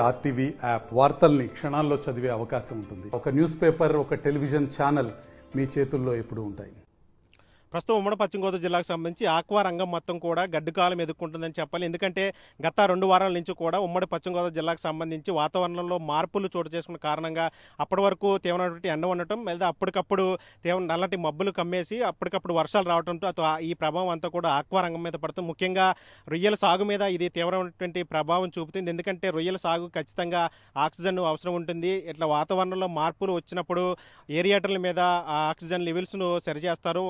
RTV app వార్తల్ని క్షణాల్లో చదివే అవకాశం ఉంటుంది. ఒక న్యూస్ పేపర్, ఒక టెలివిజన్ ఛానల్ మీ చేతుల్లో ఎప్పుడూ ఉంటాయి. ప్రస్తుతం ఉమ్మడి పశ్చిమ గోదావరి జిల్లాకు సంబంధించి ఆక్వా రంగం మొత్తం కూడా గడ్డుకాలం ఎదుర్కొంటుందని చెప్పాలి. ఎందుకంటే గత 2 వారాల నుంచి కూడా ఉమ్మడి పశ్చిమ గోదావరి జిల్లాకు సంబంధించి వాతావరణంలో మార్పులు చోటు చేసుకున్న కారణంగా అప్పటి వరకు తీవ్రమైనటువంటి ఎండ ఉండటం, లేదా అప్పటికప్పుడు నల్లటి మబ్బులు కమ్మేసి అప్పటికప్పుడు వర్షాలు రావడంతో ఈ ప్రభావం అంతా కూడా ఆక్వా రంగం మీద పడుతుంది. ముఖ్యంగా రొయ్యల సాగు మీద ఇది తీవ్రమైనటువంటి ప్రభావం చూపుతుంది. ఎందుకంటే రొయ్యల సాగు ఖచ్చితంగా ఆక్సిజన్ అవసరం ఉంటుంది. ఇట్లా వాతావరణంలో మార్పులు వచ్చినప్పుడు ఏరియేటర్ల మీద ఆక్సిజన్ లెవెల్స్ను సరిచేస్తారు.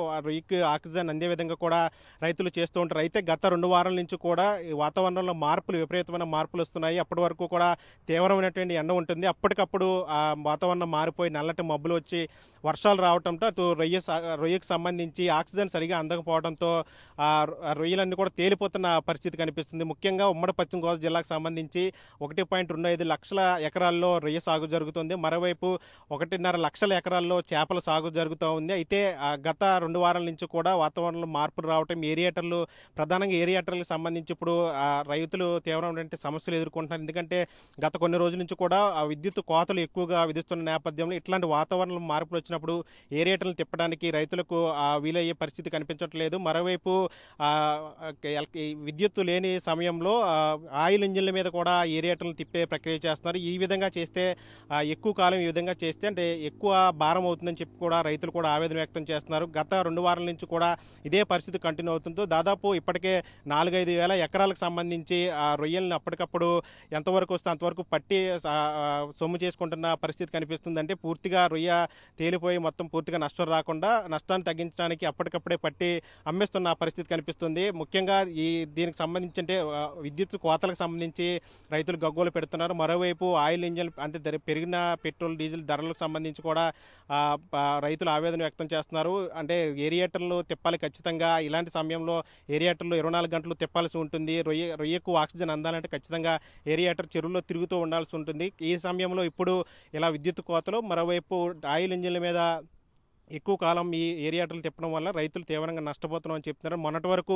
ఆక్సిజన్ అందే విధంగా కూడా రైతులు చేస్తూ ఉంటారు. అయితే గత 2 వారాల నుంచి కూడా ఈ వాతావరణంలో విపరీతమైన మార్పులు వస్తున్నాయి. అప్పటి వరకు కూడా తీవ్రమైనటువంటి ఎండ ఉంటుంది. అప్పటికప్పుడు ఆ వాతావరణం మారిపోయి నల్లటి మబ్బులు వచ్చి వర్షాలు రావడంతో అటు రొయ్యకు సంబంధించి ఆక్సిజన్ సరిగా అందకపోవడంతో ఆ రొయ్యలన్నీ కూడా తేలిపోతున్న పరిస్థితి కనిపిస్తుంది. ముఖ్యంగా ఉమ్మడి పశ్చిమ గోదావరి జిల్లాకు సంబంధించి 1.25 లక్షల ఎకరాల్లో రొయ్య సాగు జరుగుతుంది. మరోవైపు 1.5 లక్షల ఎకరాల్లో చేపల సాగు జరుగుతూ ఉంది. అయితే గత 2 వారాల నుంచి కూడా వాతావరణంలో మార్పులు రావటం, ప్రధానంగా ఏరియేటర్లకు సంబంధించి ఇప్పుడు రైతులు తీవ్రమైనటువంటి సమస్యలు ఎదుర్కొంటున్నారు. ఎందుకంటే గత కొన్ని రోజుల నుంచి కూడా విద్యుత్ కోతలు ఎక్కువగా విధిస్తున్న నేపథ్యంలో ఇట్లాంటి వాతావరణంలో మార్పులు వచ్చినప్పుడు ఏరియేటర్లు తిప్పడానికి రైతులకు వీలయ్యే పరిస్థితి కనిపించట్లేదు. మరోవైపు విద్యుత్తు లేని సమయంలో ఆయిల్ ఇంజిన్ల మీద కూడా ఏరియేటర్లు తిప్పే ప్రక్రియ చేస్తున్నారు. ఈ విధంగా చేస్తే ఎక్కువ కాలం ఈ విధంగా చేస్తే అంటే ఎక్కువ భారం అవుతుందని చెప్పి కూడా రైతులు కూడా ఆవేదన వ్యక్తం చేస్తున్నారు. గత 2 వారాల నుంచి కూడా ఇదే పరిస్థితి కంటిన్యూ అవుతుందో దాదాపు ఇప్పటికే 4-5 వేల ఎకరాలకు సంబంధించి రొయ్యలను అప్పటికప్పుడు ఎంతవరకు వస్తే అంతవరకు పట్టి సొమ్ము చేసుకుంటున్న పరిస్థితి కనిపిస్తుంది. అంటే పూర్తిగా రొయ్య తేలిపోయి మొత్తం పూర్తిగా నష్టం రాకుండా నష్టాన్ని తగ్గించడానికి అప్పటికప్పుడే పట్టి అమ్మేస్తున్న పరిస్థితి కనిపిస్తుంది. ముఖ్యంగా దీనికి సంబంధించి అంటే విద్యుత్ కోతలకు సంబంధించి రైతులు గగ్గోలు పెడుతున్నారు. మరోవైపు ఆయిల్ ఇంజన్ అంటే పెరిగిన పెట్రోల్ డీజిల్ ధరలకు సంబంధించి కూడా రైతులు ఆవేదన వ్యక్తం చేస్తున్నారు. అంటే ఏరియేటర్లు తిప్పాలి ఖచ్చితంగా. ఇలాంటి సమయంలో ఏరియేటర్లు 24 గంటలు తిప్పాల్సి ఉంటుంది. రొయ్యకు ఆక్సిజన్ అందాలంటే ఖచ్చితంగా ఏరియేటర్ చెరువులో తిరుగుతూ ఉండాల్సి ఉంటుంది. ఈ సమయంలో ఇప్పుడు ఇలా విద్యుత్ కోతలు, మరోవైపు ఆయిల్ ఇంజిన్ల మీద ఎక్కువ కాలం ఈ ఏరియేటర్లు తిప్పడం వల్ల రైతులు తీవ్రంగా నష్టపోతున్నామని చెప్తున్నారు. మొన్నటి వరకు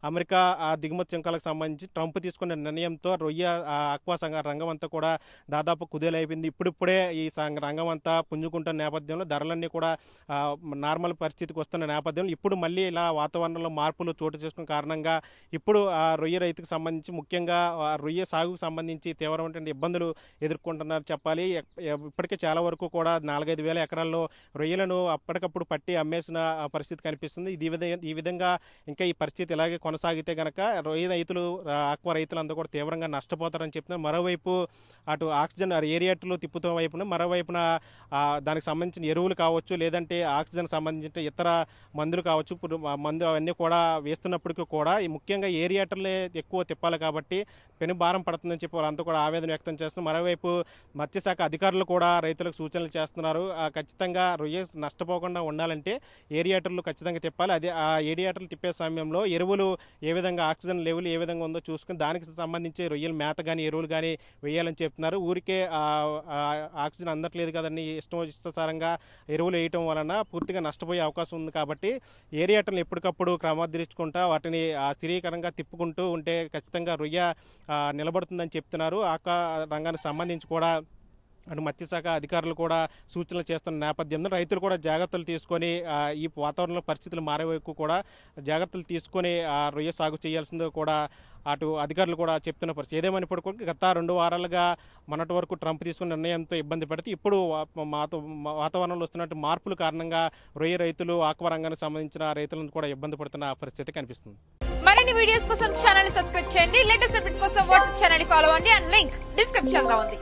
అమెరికా దిగుమతి సుంకాలకు సంబంధించి ట్రంప్ తీసుకున్న నిర్ణయంతో రొయ్య ఆక్వా రంగం అంతా కూడా దాదాపు కుదేలైపోయింది. ఇప్పుడిప్పుడే ఈ రంగం అంతా పుంజుకుంటున్న నేపథ్యంలో ధరలన్నీ కూడా నార్మల్ పరిస్థితికి వస్తున్న నేపథ్యంలో ఇప్పుడు మళ్ళీ ఇలా వాతావరణంలో మార్పులు చోటు చేసుకున్న కారణంగా ఇప్పుడు రొయ్య రైతుకు సంబంధించి ముఖ్యంగా రొయ్య సాగుకు సంబంధించి తీవ్రమైన ఇబ్బందులు ఎదుర్కొంటున్నారు చెప్పాలి. ఇప్పటికే చాలా వరకు కూడా 4-5 వేల ఎకరాల్లో రొయ్యలను అప్పటికప్పుడు పట్టి అమ్మేసిన పరిస్థితి కనిపిస్తుంది. ఈ విధంగా ఇంకా ఈ పరిస్థితి ఇలాగే కొనసాగితే గనక రొయ్య రైతులు, ఆక్వా రైతులందరూ కూడా తీవ్రంగా నష్టపోతారని చెప్తున్నారు. మరోవైపు అటు ఆక్సిజన్ ఏరియేటర్లు తిప్పుతున్న వైపున, మరోవైపున దానికి సంబంధించిన ఎరువులు కావచ్చు, లేదంటే ఆక్సిజన్ సంబంధించిన ఇతర మందులు కావచ్చు, మందులు అవన్నీ కూడా వేస్తున్నప్పటికీ కూడా ముఖ్యంగా ఏరియేటర్లే ఎక్కువ తిప్పాలి కాబట్టి పెను భారం పడుతుందని చెప్పి వాళ్ళంతా కూడా ఆవేదన వ్యక్తం చేస్తున్నారు. మరోవైపు మత్స్యశాఖ అధికారులు కూడా రైతులకు సూచనలు చేస్తున్నారు. ఖచ్చితంగా రొయ్య నష్టపోకుండా ఉండాలంటే ఏరియేటర్లు ఖచ్చితంగా తిప్పాలి. అదే ఆ ఏరియేటర్లు తిప్పే సమయంలో ఎరువులు ఏ విధంగా ఆక్సిజన్ లెవెల్ ఏ విధంగా ఉందో చూసుకుని దానికి సంబంధించి రొయ్యల మేత కానీ ఎరువులు కానీ వేయాలని చెప్తున్నారు. ఊరికే ఆక్సిజన్ అందట్లేదు కదండి, ఇష్టాసారంగా ఎరువులు వేయటం వలన పూర్తిగా నష్టపోయే అవకాశం ఉంది. కాబట్టి ఏరియేటర్లు ఎప్పటికప్పుడు క్రమబద్ధరించుకుంటా వాటిని స్థిరీకరంగా తిప్పుకుంటూ ఉంటే ఖచ్చితంగా రొయ్య నిలబడుతుందని చెప్తున్నారు. ఆక్వా రంగానికి సంబంధించి కూడా అటు మత్స్యశాఖ అధికారులు కూడా సూచనలు చేస్తున్న నేపథ్యంలో రైతులు కూడా జాగ్రత్తలు తీసుకొని ఈ వాతావరణంలో పరిస్థితులు మారే వరకు కూడా జాగ్రత్తలు తీసుకొని రొయ్య సాగు చేయాల్సిందో కూడా అటు అధికారులు కూడా చెప్తున్న పరిస్థితి. ఏదేమైనప్పటికీ గత 2 వారాలుగా మొన్నటి వరకు ట్రంప్ తీసుకున్న నిర్ణయంతో ఇబ్బంది పడితే ఇప్పుడు వాతావరణంలో వస్తున్నట్టు మార్పుల కారణంగా రొయ్య రైతులు, ఆక్వా రంగానికి సంబంధించిన రైతులను కూడా ఇబ్బంది పడుతున్న పరిస్థితి కనిపిస్తుంది. మరిన్ని వీడియోస్ కోసం ఛానల్ సబ్స్క్రైబ్ చేయండి. లేటెస్ట్ అప్డేట్స్ కోసం వాట్సాప్ ఛానల్ ఫాలో అవ్వండి. అండ్ లింక్ డిస్క్రిప్షన్ లో ఉంది.